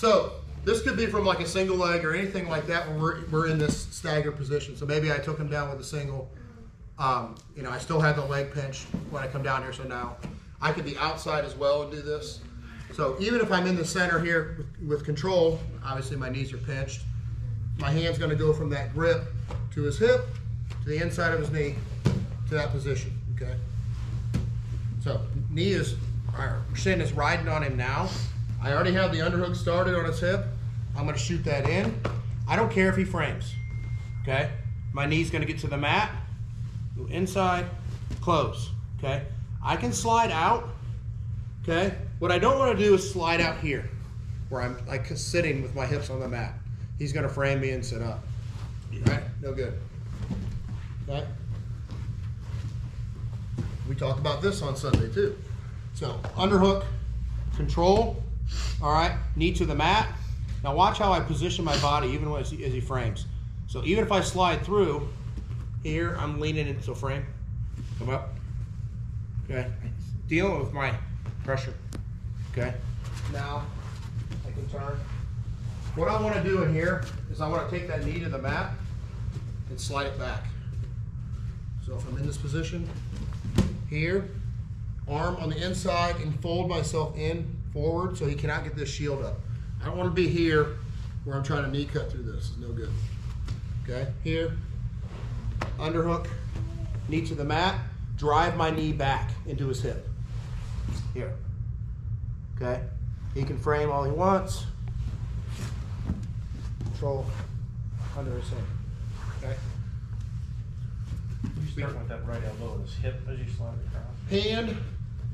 So this could be from like a single leg or anything like that when we're in this staggered position. So maybe I took him down with a single. You know, I still have the leg pinch when I come down here, so now I could be outside as well and do this. So even if I'm in the center here with control, obviously my knees are pinched. My hand's gonna go from that grip to his hip, to the inside of his knee, to that position, okay? So knee is, our shin is riding on him now. I already have the underhook started on his hip. I'm gonna shoot that in. I don't care if he frames, okay? My knee's gonna get to the mat, go inside, close, okay? I can slide out, okay? What I don't wanna do is slide out here, where I'm like sitting with my hips on the mat. He's gonna frame me and sit up, right? No good, okay? We talked about this on Sunday too. So underhook, control, all right, knee to the mat. Now watch how I position my body even as he frames. So even if I slide through, here I'm leaning into a frame, come up, okay? Dealing with my pressure, okay? Now I can turn. What I want to do in here is I want to take that knee to the mat and slide it back. So if I'm in this position, here, arm on the inside and fold myself in forward so he cannot get this shield up. I don't want to be here where I'm trying to knee cut through this. It's no good. Okay, here, underhook, knee to the mat, drive my knee back into his hip. Here. Okay, he can frame all he wants. Control under his hip. Okay. You start with that right elbow and his hip as you slide it across. Hand,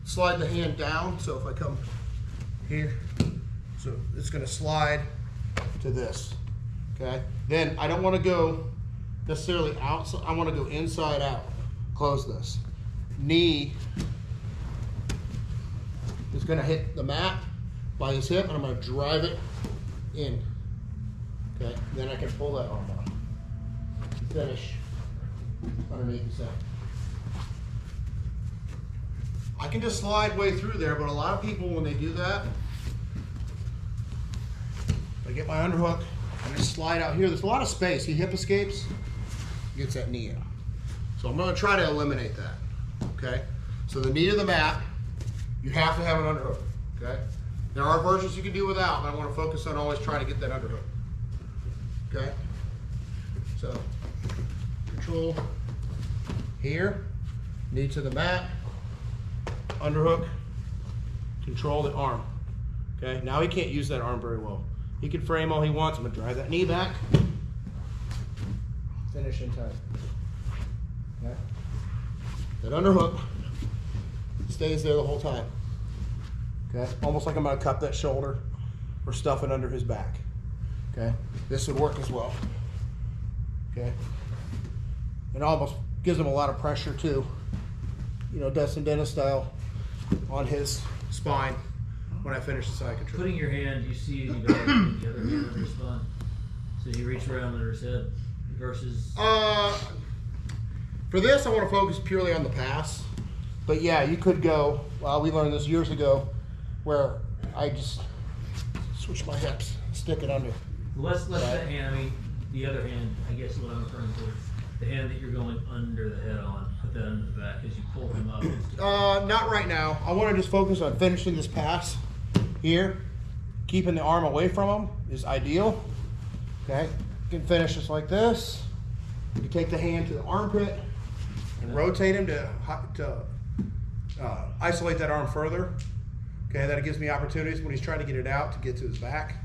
slide the hand down. So if I come here, so it's going to slide to this. Okay. Then I don't want to go necessarily outside. I want to go inside out. Close this. Knee is going to hit the mat by his hip, and I'm going to drive it in. Okay. Then I can pull that arm out. Finish underneath the center. I can just slide way through there, but a lot of people, when they do that, I get my underhook and just slide out here. There's a lot of space. He hip escapes, gets that knee in. So I'm going to try to eliminate that. Okay. So the knee to the mat, you have to have an underhook. Okay. There are versions you can do without, and I want to focus on always trying to get that underhook. Okay. So control here, knee to the mat, underhook, control the arm. Okay, now he can't use that arm very well. He can frame all he wants. I'm gonna drive that knee back, finish in time. Okay. That underhook stays there the whole time. Okay, almost like I'm gonna cup that shoulder or stuff it under his back. Okay, this would work as well. Okay, it almost gives him a lot of pressure too. You know, Dustin Dennis style on his spine when I finish the side control. Putting your hand, you see the other hand under his spine. So you reach around under his head versus. For this, I want to focus purely on the pass. But yeah, you could go. We learned this years ago, where I just switch my hips, stick it under. Let's that hand. I mean, the other hand. I guess what I'm referring to, the hand that you're going under the head on. Put that under the back as you pull him up. Not right now. I want to just focus on finishing this pass here. Keeping the arm away from him is ideal. Okay, you can finish just like this. You can take the hand to the armpit and rotate him to isolate that arm further. Okay, that gives me opportunities when he's trying to get it out to get to his back.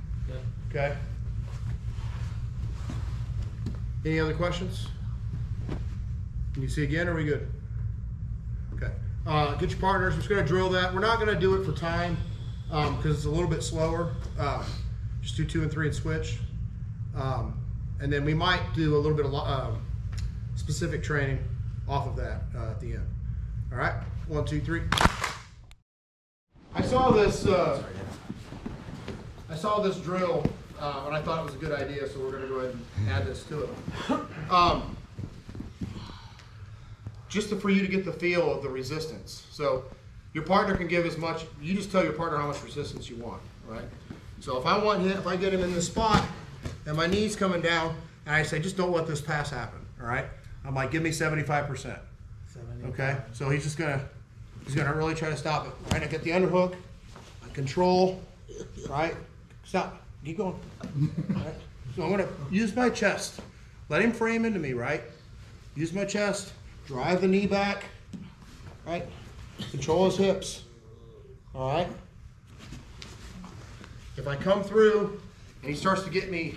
Okay. Any other questions? Can you see again, or are we good? Okay. Get your partners. We're just going to drill that. We're not going to do it for time because it's a little bit slower. Just do 2 and 3 and switch. And then we might do a little bit of specific training off of that at the end. All right. 1, 2, 3. I saw this. I saw this drill and I thought it was a good idea, so we're going to go ahead and add this to it. Just for you to get the feel of the resistance. So your partner can give as much, you just tell your partner how much resistance you want, right? So if I get him in this spot and my knee's coming down, and I say, just don't let this pass happen, all right? I'm like, give me 75%. Okay, so he's gonna really try to stop it. Right, I get the underhook, I control, right? Stop, keep going. Right? So I'm gonna use my chest. Let him frame into me, right? Use my chest, drive the knee back, right? Control his hips, all right? If I come through and he starts to get me,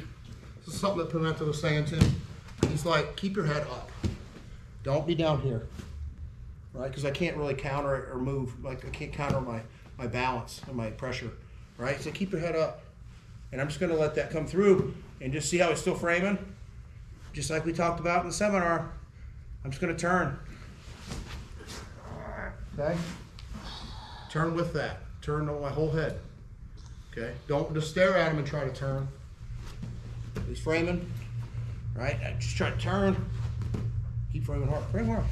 this is something that Pimenta was saying too. He's like, keep your head up. Don't be down here, right? Because I can't really counter it or move. Like I can't counter my balance and my pressure, right? So keep your head up. And I'm just gonna let that come through and just see how he's still framing. Just like we talked about in the seminar. I'm just gonna turn. Okay? Turn with that. Turn on my whole head. Okay? Don't just stare at him and try to turn. He's framing. Right? I just try to turn. Keep framing hard. Frame hard.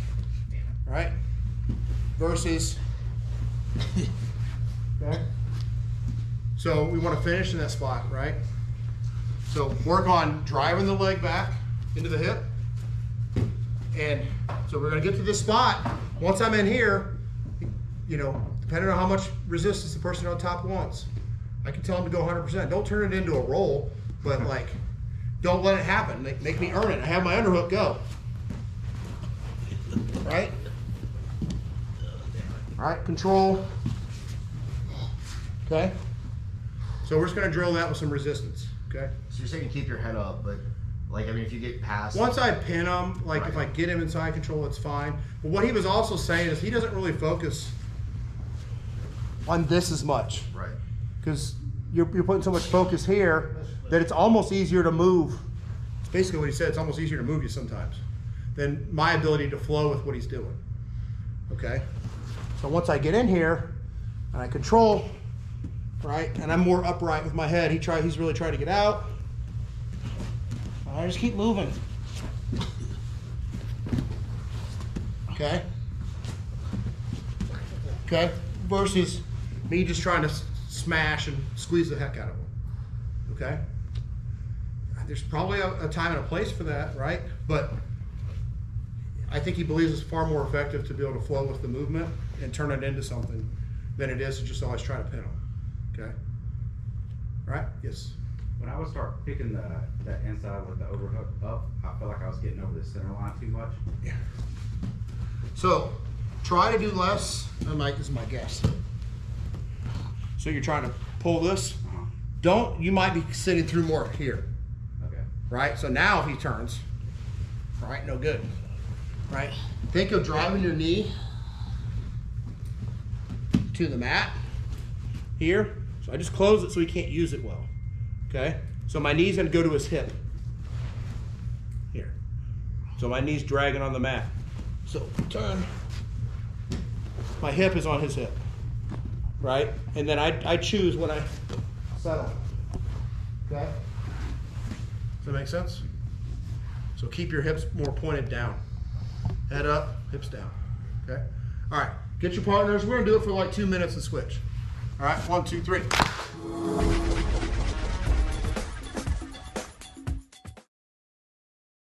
Right? Versus. Okay? So we want to finish in that spot, right? So work on driving the leg back into the hip. And so we're going to get to this spot. Once I'm in here, you know, depending on how much resistance the person on top wants, I can tell them to go 100%. Don't turn it into a roll, but like, don't let it happen. Make me earn it. I have my underhook go. Right? All right, control. Okay? So we're just going to drill that with some resistance. Okay? So you're saying keep your head up, but like, I mean, if you get past. Once I pin him, like right. If I get him inside control, it's fine. But what he was also saying is he doesn't really focus on this as much. Right. Because you're putting so much focus here that it's almost easier to move. It's basically what he said. It's almost easier to move you sometimes than my ability to flow with what he's doing. Okay? So once I get in here and I control, right, and I'm more upright with my head, he's really trying to get out. I just keep moving. Okay? Okay? Versus me just trying to smash and squeeze the heck out of him. Okay? There's probably a time and a place for that, right? But I think he believes it's far more effective to be able to flow with the movement and turn it into something than it is to just always try to pin him. Okay? Right? Yes. When I would start picking that inside with the overhook up, I felt like I was getting over the center line too much. Yeah. So try to do less. This is my guess. So you're trying to pull this. You might be sitting through more here. Okay. Right? So now if he turns, right, no good. Right? Think of driving your knee to the mat here. So I just close it so he can't use it well. Okay? So my knee's gonna go to his hip. Here. So my knee's dragging on the mat. So turn. My hip is on his hip. Right? And then I choose when I settle. Okay? Does that make sense? So keep your hips more pointed down. Head up, hips down. Okay? All right. Get your partners. We're going to do it for like 2 minutes and switch. All right? 1, 2, 3.